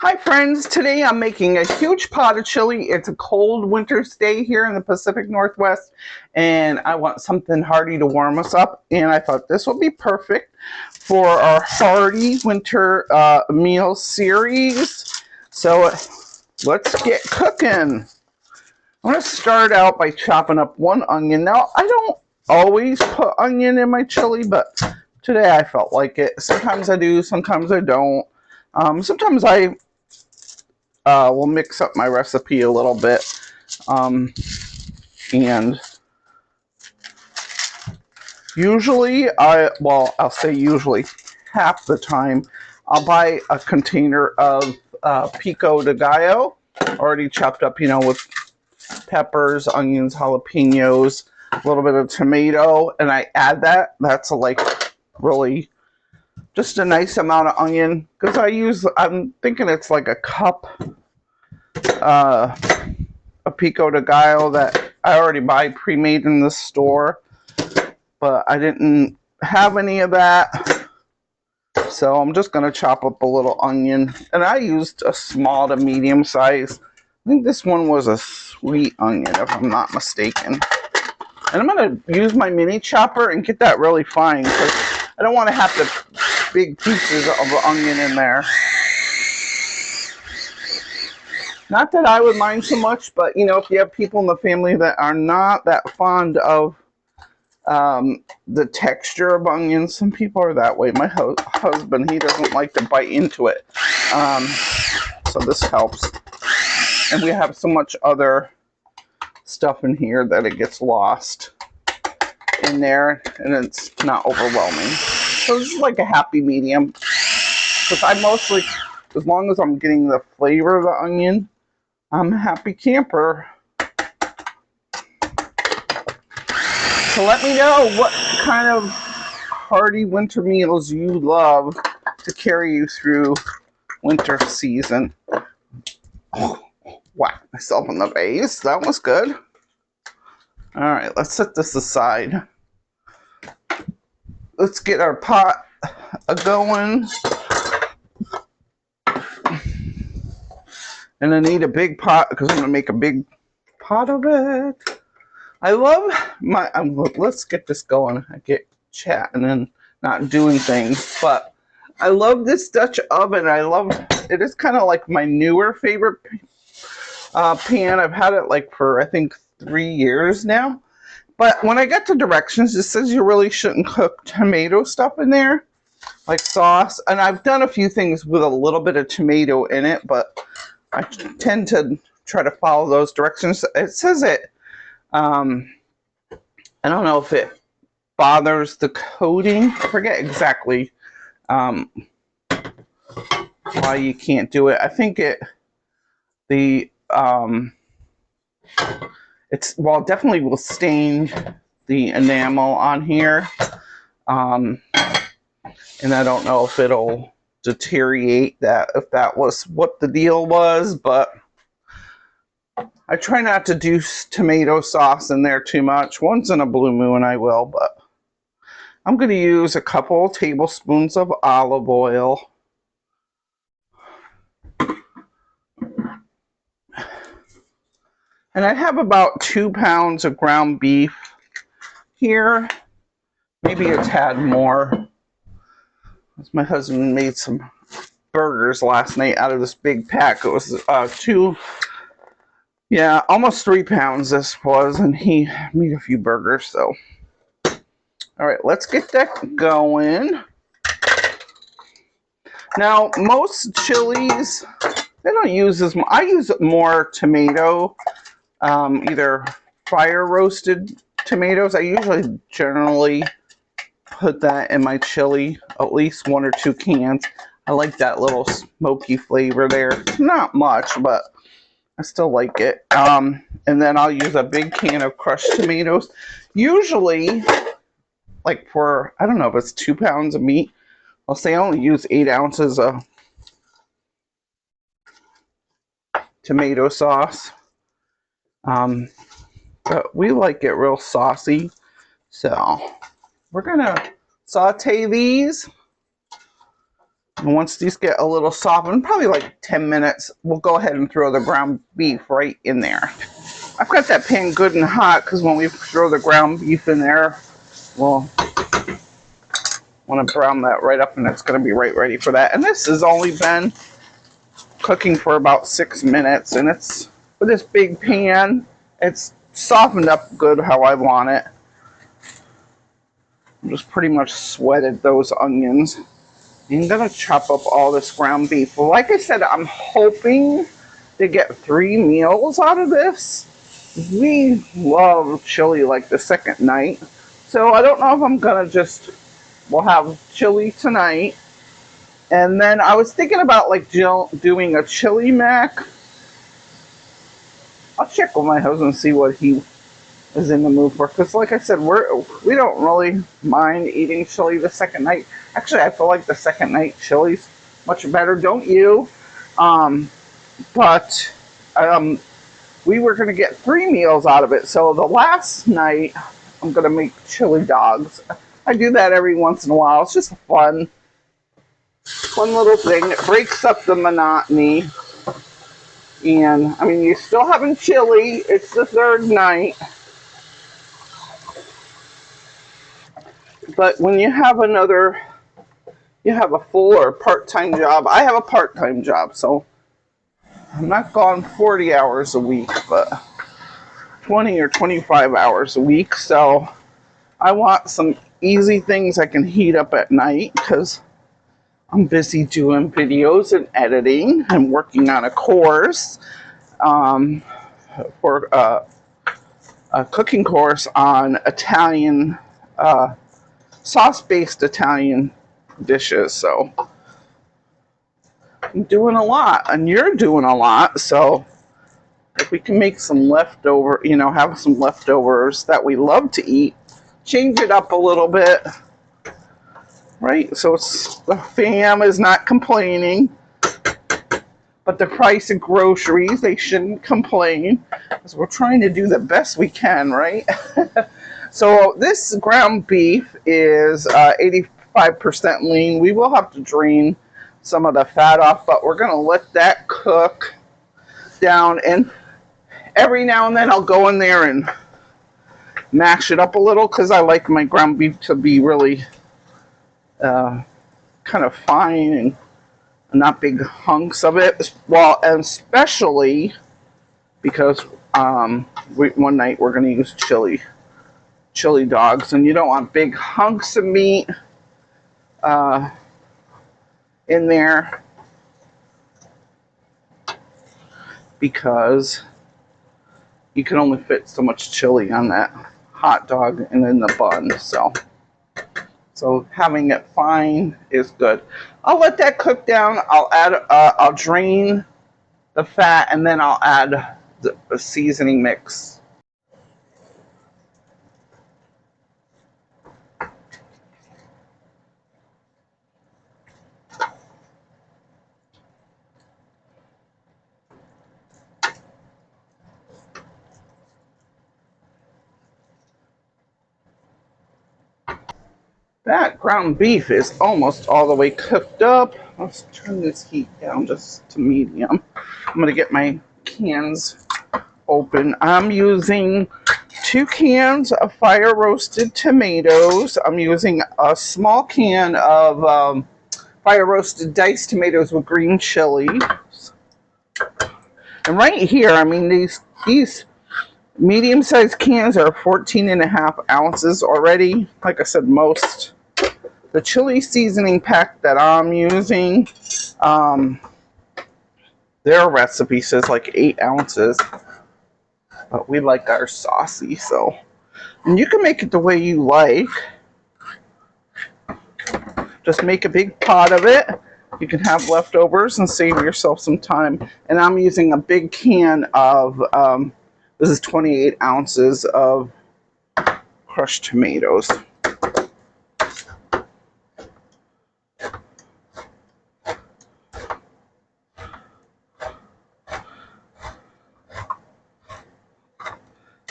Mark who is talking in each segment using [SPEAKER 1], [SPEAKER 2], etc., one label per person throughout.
[SPEAKER 1] Hi friends, today I'm making a huge pot of chili. It's a cold winter's day here in the Pacific Northwest and I want something hearty to warm us up, and I thought this would be perfect for our Hearty Winter Meals series. So let's get cooking. I'm going to start out by chopping up one onion. Now I don't always put onion in my chili, but today I felt like it. Sometimes I do, sometimes I don't. Sometimes I will mix up my recipe a little bit. And usually, I'll say usually, half the time, I'll buy a container of pico de gallo, already chopped up, with peppers, onions, jalapenos, a little bit of tomato, and I add that. That's like really just a nice amount of onion, because I'm thinking it's like a cup a pico de gallo that I already buy pre-made in the store, but I didn't have any of that, so I'm just going to chop up a little onion, and I used a small to medium size. I think this one was a sweet onion if I'm not mistaken, and I'm going to use my mini chopper and get that really fine because I don't want to have the big pieces of the onion in there. Not that I would mind so much, but if you have people in the family that are not that fond of the texture of onions, some people are that way. My husband, he doesn't like to bite into it. So this helps. And we have so much other stuff in here that it gets lost in there and it's not overwhelming. So this is like a happy medium. Because I mostly, as long as I'm getting the flavor of the onion, I'm a happy camper. So let me know what kind of hearty winter meals you love to carry you through winter season. Oh, whack myself in the face. That was good. All right, let's set this aside. Let's get our pot going. And I need a big pot because I'm going to make a big pot of it. I love let's get this going. I get chatting and not doing things. But I love this Dutch oven. It is kind of like my newer favorite pan. I've had it like for, I think, 3 years now. But when I get to directions, it says you really shouldn't cook tomato stuff in there, like sauce. And I've done a few things with a little bit of tomato in it, but I tend to try to follow those directions. It says it, I don't know if it bothers the coating. I forget exactly why you can't do it. I think definitely will stain the enamel on here. And I don't know if it'll deteriorate that, if that was what the deal was, but I try not to do tomato sauce in there too much. Once in a blue moon I will, but I'm going to use a couple tablespoons of olive oil. And I have about 2 pounds of ground beef here, maybe a tad more. My husband made some burgers last night out of this big pack. It was almost 3 pounds this was, and he made a few burgers, so. All right, let's get that going. Now, most chilies, they don't use as much. I use more tomato, either fire roasted tomatoes. I usually generally put that in my chili, at least 1 or 2 cans. I like that little smoky flavor there. Not much, but I still like it. And then I'll use a big can of crushed tomatoes. Usually, like for, I don't know if it's 2 pounds of meat, I'll say I only use 8 ounces of tomato sauce. But we like it real saucy. So we're going to saute these. And once these get a little softened, probably like 10 minutes, we'll go ahead and throw the ground beef right in there. I've got that pan good and hot because when we throw the ground beef in there, we'll want to brown that right up and it's going to be right ready for that. And this has only been cooking for about 6 minutes, and it's with this big pan, it's softened up good how I want it. I just pretty much sweated those onions. I'm gonna chop up all this ground beef. Well, like I said, I'm hoping to get 3 meals out of this. We love chili like the second night, so I don't know if I'm gonna we'll have chili tonight. And then I was thinking about like doing a chili mac. I'll check with my husband and see what he is in the mood for. Because like I said, we don't really mind eating chili the second night. Actually, I feel like the second night chili's much better, don't you? But we were going to get 3 meals out of it. So the last night, I'm going to make chili dogs. I do that every once in a while. It's just a fun little thing. It breaks up the monotony. And, I mean, you're still having chili. It's the 3rd night. But when you have a full or part-time job. I have a part-time job, so I'm not gone 40 hours a week, but 20 or 25 hours a week. So I want some easy things I can heat up at night because I'm busy doing videos and editing and working on a course for a cooking course on Italian, sauce-based Italian dishes. So I'm doing a lot, and you're doing a lot. So if we can make some leftover, have some leftovers that we love to eat, change it up a little bit. Right, so the fam is not complaining, but the price of groceries, they shouldn't complain, because we're trying to do the best we can, right? So this ground beef is 85% lean. We will have to drain some of the fat off, but we're going to let that cook down, and every now and then I'll go in there and mash it up a little, because I like my ground beef to be really kind of fine and not big hunks of it. Well, and especially because one night we're going to use chili dogs, and you don't want big hunks of meat in there because you can only fit so much chili on that hot dog and in the bun. So having it fine is good. I'll let that cook down. I'll drain the fat, and then I'll add the seasoning mix. That ground beef is almost all the way cooked up. Let's turn this heat down just to medium. I'm going to get my cans open. I'm using 2 cans of fire roasted tomatoes. I'm using a small can of fire roasted diced tomatoes with green chili. And right here, I mean, these medium-sized cans are 14.5 ounces already. Like I said, the chili seasoning pack that I'm using, their recipe says like 8 ounces. But we like our saucy, so. And you can make it the way you like. Just make a big pot of it. You can have leftovers and save yourself some time. And I'm using a big can of, this is 28 ounces of crushed tomatoes.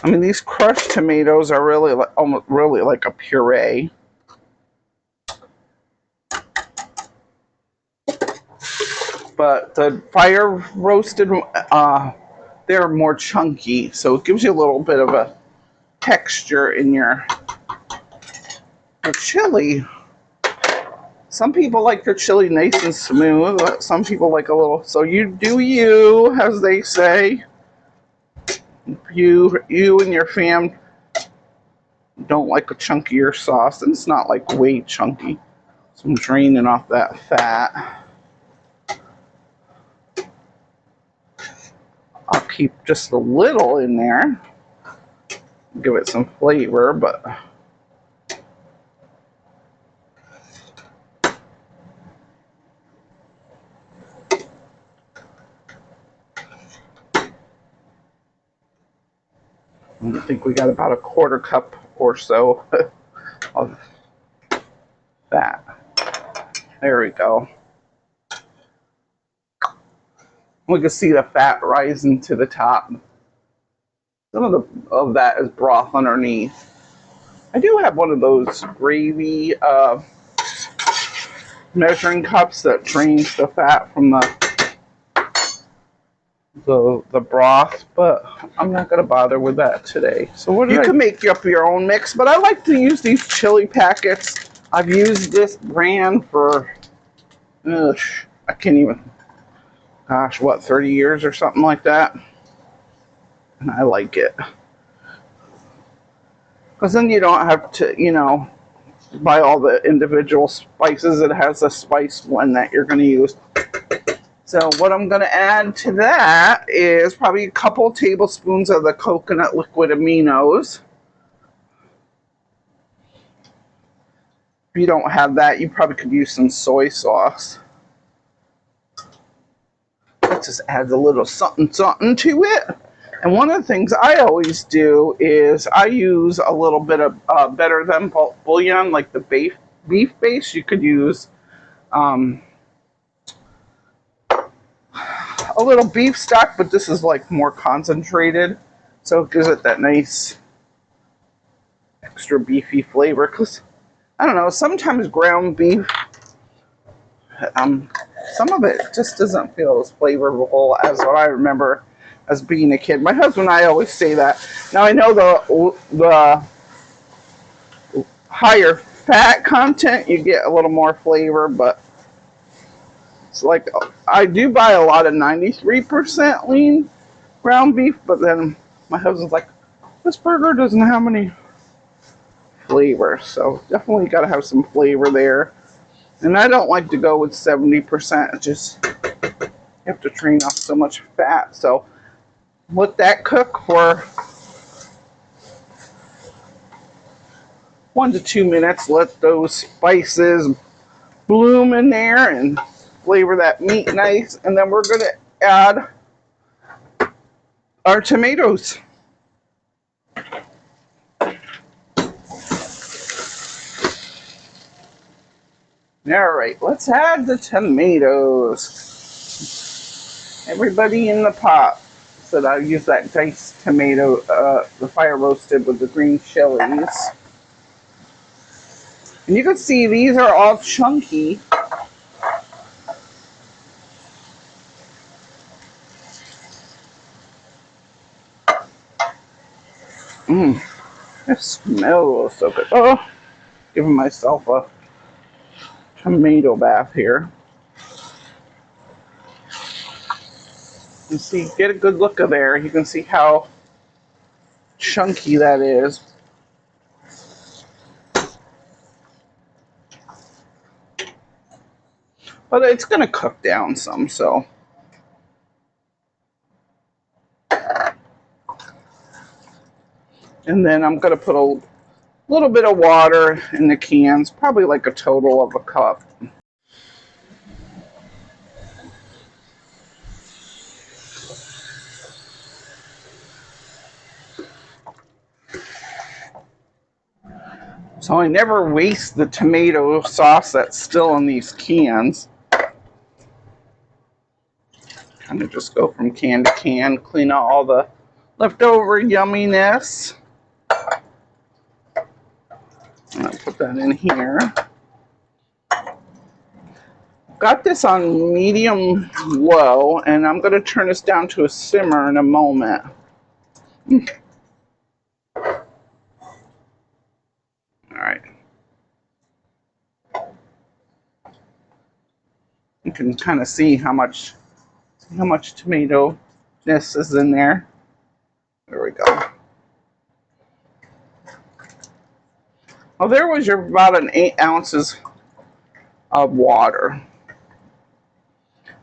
[SPEAKER 1] I mean, these crushed tomatoes are really like a puree. but the fire roasted, they're more chunky, so it gives you a little bit of a texture in your chili. Some people like their chili nice and smooth. Some people like a little. So you do you, as they say. You and your fam don't like a chunkier sauce, and it's not like way chunky. So I'm draining off that fat. I'll keep just a little in there. Give it some flavor, but I think we got about a quarter cup or so of that. There we go. We can see the fat rising to the top. Some of that is broth underneath. I do have one of those gravy measuring cups that drains the fat from the broth, but I'm not going to bother with that today. So you can make up your own mix, but I like to use these chili packets. I've used this brand for, I can't even, gosh, what, 30 years or something like that. And I like it. Because then you don't have to, buy all the individual spices. It has a spice one that you're going to use. So what I'm going to add to that is probably a couple tablespoons of the coconut liquid aminos. If you don't have that, you probably could use some soy sauce. That just adds a little something to it. And one of the things I always do is I use a little bit of better than bouillon, like the beef base. You could use a little beef stock, but this is like more concentrated, so it gives it that nice extra beefy flavor. Because I don't know, sometimes ground beef, some of it just doesn't feel as flavorful as what I remember as being a kid. My husband and I always say that. Now I know the higher fat content, you get a little more flavor, but it's like I do buy a lot of 93% lean ground beef, but then my husband's like, this burger doesn't have any flavor, so definitely got to have some flavor there. And I don't like to go with 70%. It's just you have to drain off so much fat. So let that cook for 1 to 2 minutes. Let those spices bloom in there and flavor that meat nice. And then we're going to add our tomatoes. All right, let's add the tomatoes. Everybody in the pot said I use that diced tomato, the fire roasted with the green chilies. And you can see these are all chunky. It smells so good. Oh, giving myself a tomato bath here. You see, get a good look of there. You can see how chunky that is. But it's going to cook down some, so. And then I'm going to put a little bit of water in the cans, probably like a total of a cup. So I never waste the tomato sauce that's still in these cans. Kind of just go from can to can, clean out all the leftover yumminess. And I'll put that in here. got this on medium low, and I'm going to turn this down to a simmer in a moment. All right. You can kind of see how much tomato-ness is in there. There we go. Well, there was your about an 8 ounces of water.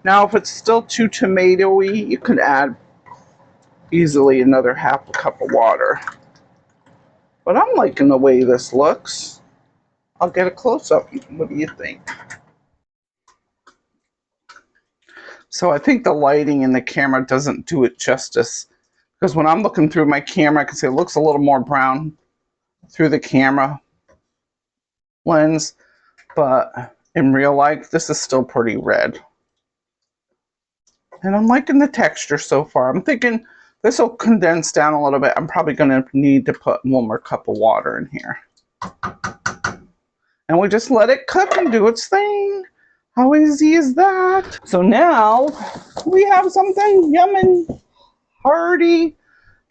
[SPEAKER 1] Now, if it's still too tomatoey, you could add easily another half a cup of water. But I'm liking the way this looks. I'll get a close-up. What do you think? So I think the lighting in the camera doesn't do it justice. Because when I'm looking through my camera, I can see it looks a little more brown through the camera lens. But in real life, this is still pretty red. And I'm liking the texture so far. I'm thinking this will condense down a little bit. I'm probably going to need to put one more cup of water in here. And we just let it cook and do its thing. How easy is that? So now we have something yummy, hearty,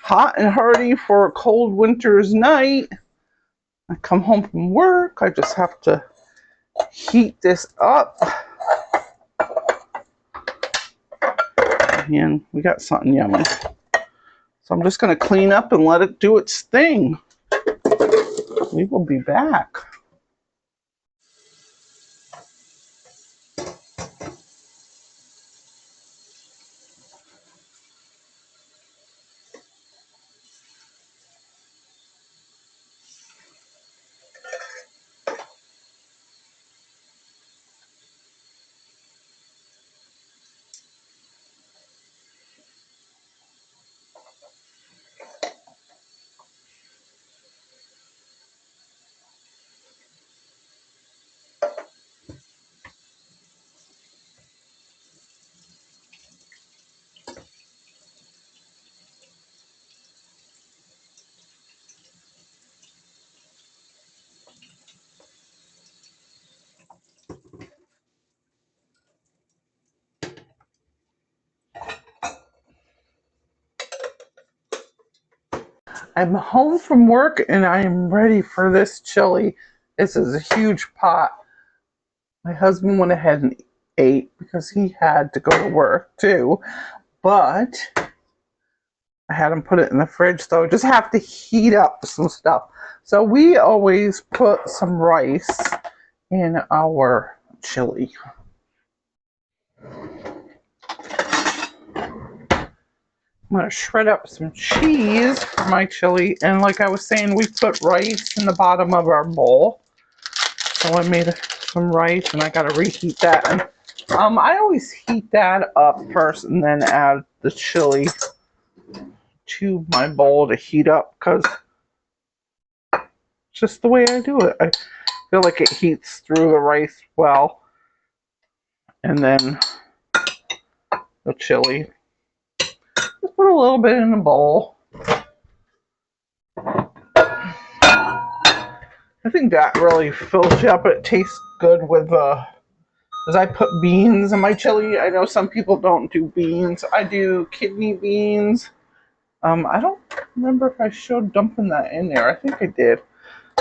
[SPEAKER 1] hot and hearty for a cold winter's night. I come home from work. I just have to heat this up. And we got something yummy. So I'm just going to clean up and let it do its thing. We will be back. I'm home from work and I am ready for this chili. This is a huge pot. My husband went ahead and ate because he had to go to work too. But I had him put it in the fridge, so I just have to heat up some stuff. So we always put some rice in our chili. I'm going to shred up some cheese for my chili. And like I was saying, we put rice in the bottom of our bowl. So I made some rice and I got to reheat that. And I always heat that up first and then add the chili to my bowl to heat up because it's just the way I do it. I feel like it heats through the rice well. And then the chili. Just put a little bit in the bowl. I think that really fills you up. It tastes good with as I put beans in my chili. I know some people don't do beans. I do kidney beans. I don't remember if I showed dumping that in there. I think I did.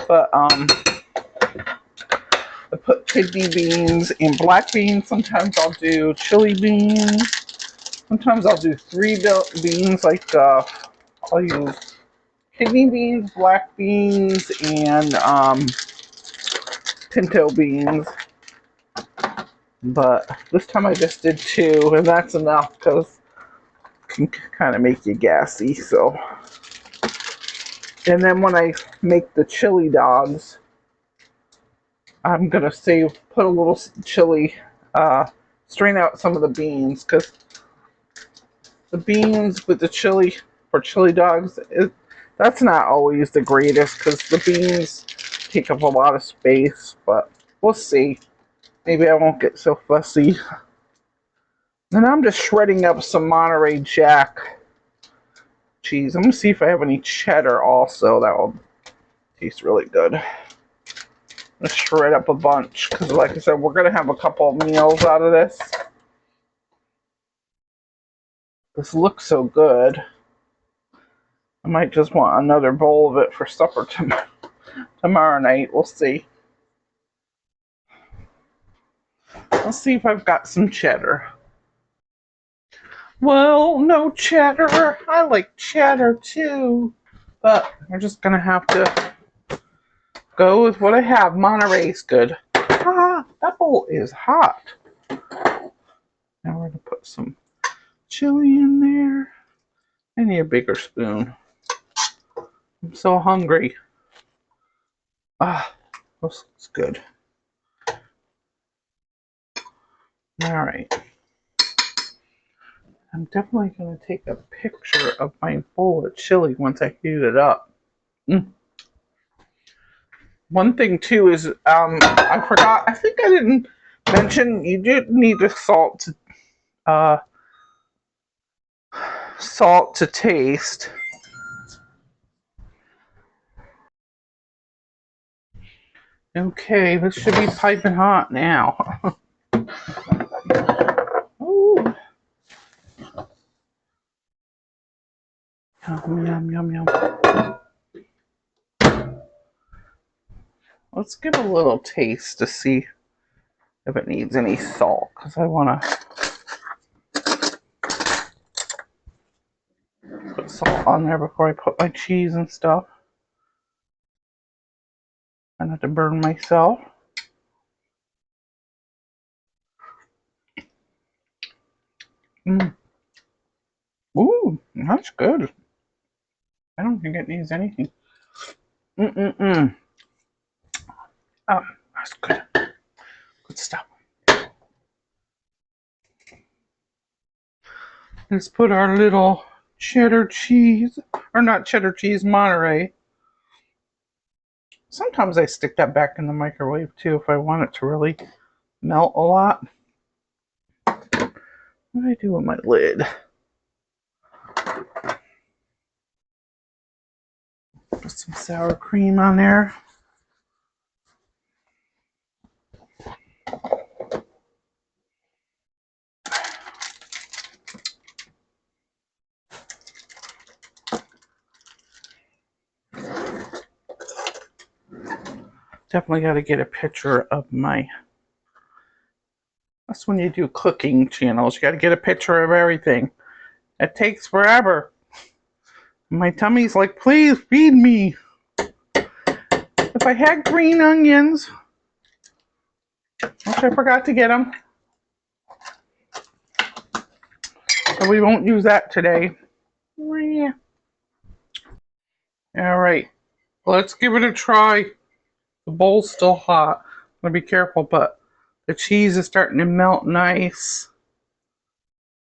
[SPEAKER 1] But I put kidney beans and black beans. Sometimes I'll do chili beans. Sometimes I'll do 3 beans. Like I'll use kidney beans, black beans, and pinto beans. But this time I just did 2, and that's enough because it can kind of make you gassy. So, and then when I make the chili dogs, I'm gonna put a little chili, strain out some of the beans because the beans with the chili for chili dogs, that's not always the greatest because the beans take up a lot of space. But we'll see. Maybe I won't get so fussy. And I'm just shredding up some Monterey Jack cheese. I'm going to see if I have any cheddar also. That will taste really good. Let's shred up a bunch because, like I said, we're gonna have a couple of meals out of this. This looks so good. I might just want another bowl of it for supper tomorrow night. We'll see. Let's see if I've got some cheddar. Well, no cheddar. I like cheddar too. But we're just gonna have to go with what I have. Monterey's good. Ah, that bowl is hot. Now we're gonna put some chili in there. I need a bigger spoon. I'm so hungry. Ah, this looks good. All right. I'm definitely going to take a picture of my bowl of chili once I heat it up. One thing too is I forgot. I think I didn't mention you do need to salt to taste. Okay, this should be piping hot now. Ooh. Yum, yum, yum, yum. Let's give it a little taste to see if it needs any salt, because I want to put salt on there before I put my cheese and stuff. I not to burn myself. Ooh, that's good. I don't think it needs anything. Oh, that's good. Good stuff. Let's put our little cheddar cheese, or not cheddar cheese, Monterey. Sometimes I stick that back in the microwave too if I want it to really melt a lot. What do I do with my lid? Put some sour cream on there. Definitely got to get a picture of my... That's when you do cooking channels. You got to get a picture of everything. It takes forever. My tummy's like, please feed me. If I had green onions, which I forgot to get them, so we won't use that today. All right, let's give it a try. The bowl's still hot. I'm gonna be careful, but the cheese is starting to melt nice.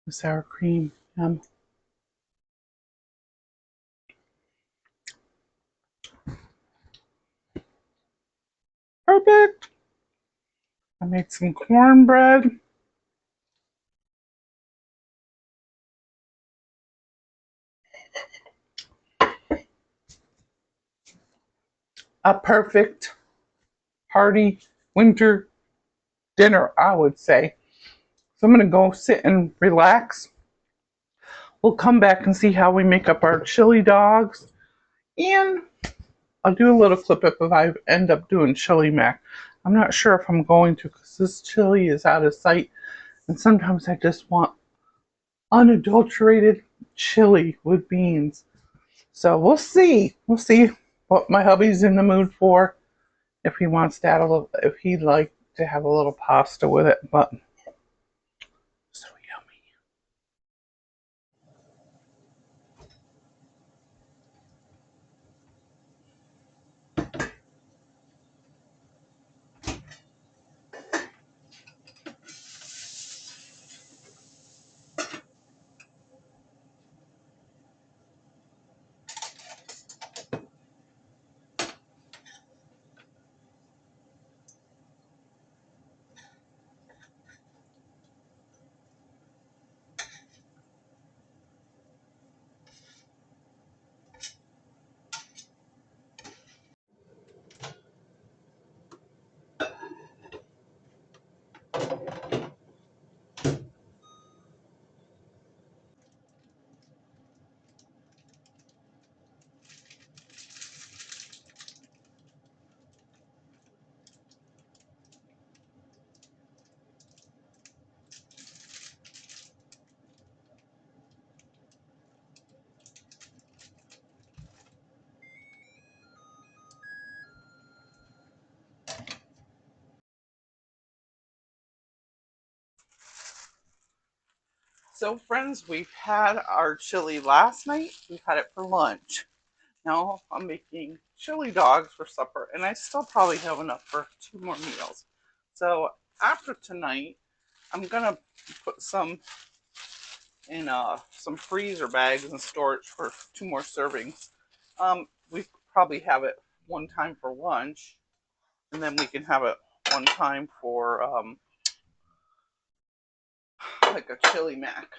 [SPEAKER 1] The sour cream. Perfect. I made some cornbread. A perfect hearty winter dinner, I would say. So I'm gonna go sit and relax. We'll come back and see how we make up our chili dogs. And I'll do a little clip if I end up doing chili mac. I'm not sure if I'm going to because this chili is out of sight. And sometimes I just want unadulterated chili with beans. So we'll see. We'll see what my hubby's in the mood for. If he wants to add a little, if he'd like to have a little pasta with it. But so yummy. So friends, we've had our chili last night. We've had it for lunch. Now I'm making chili dogs for supper, and I still probably have enough for 2 more meals. So after tonight, I'm gonna put some in some freezer bags and store it for 2 more servings. We probably have it one time for lunch, and then we can have it one time for like a chili mac.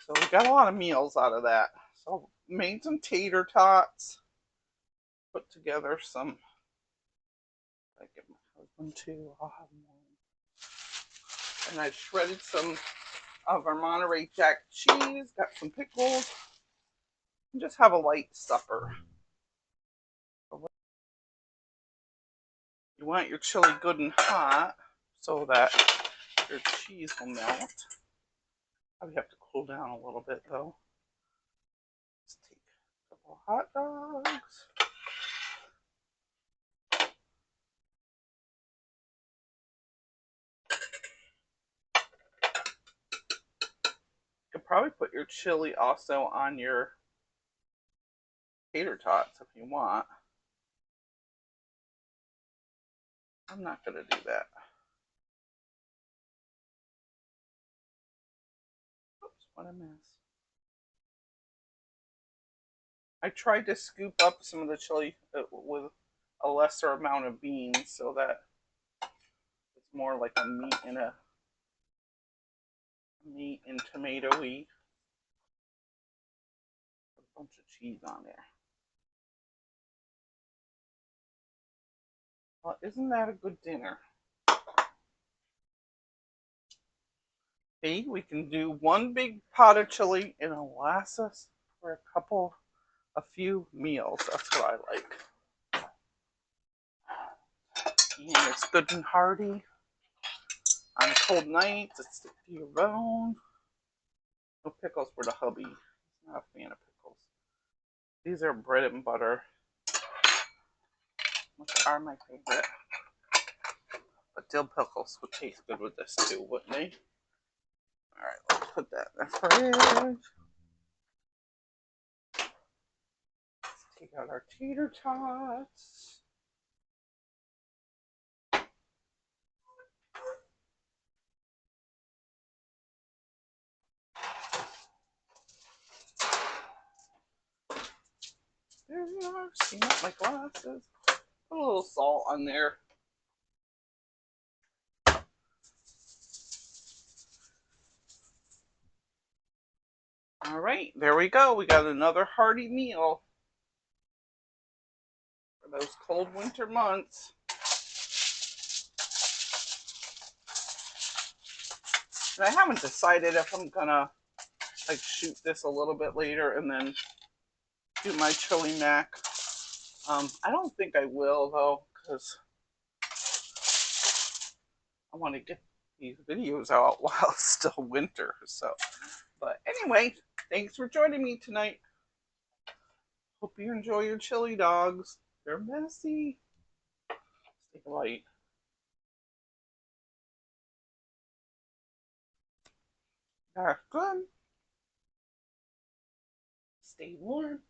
[SPEAKER 1] So we got a lot of meals out of that. So made some tater tots, put together some. I give my husband two. I'll have one. And I shredded some of our Monterey Jack cheese. Got some pickles. And just have a light supper. You want your chili good and hot so that your cheese will melt. Probably have to cool down a little bit though. Let's take a couple of hot dogs. You could probably put your chili also on your tater tots if you want. I'm not going to do that. Oops, what a mess. I tried to scoop up some of the chili with a lesser amount of beans so that it's more like a meat and tomato-y. A bunch of cheese on there. Well, isn't that a good dinner? See, we can do one big pot of chili and it'll last us for a few meals. That's what I like. And it's good and hearty. On cold nights, it's stick to your bone. No pickles for the hubby. He's not a fan of pickles. These are bread and butter, which are my favorite. But dill pickles would taste good with this too, wouldn't they? Alright, let's put that in the fridge. Let's take out our tater tots. There we are. Steam up my glasses. Put a little salt on there. All right, there we go. We got another hearty meal for those cold winter months. And I haven't decided if I'm gonna like shoot this a little bit later and then do my chili mac. I don't think I will though, because I want to get these videos out while it's still winter. So, but anyway, thanks for joining me tonight. Hope you enjoy your chili dogs. They're messy. Let's take a bite. They're good. Stay warm.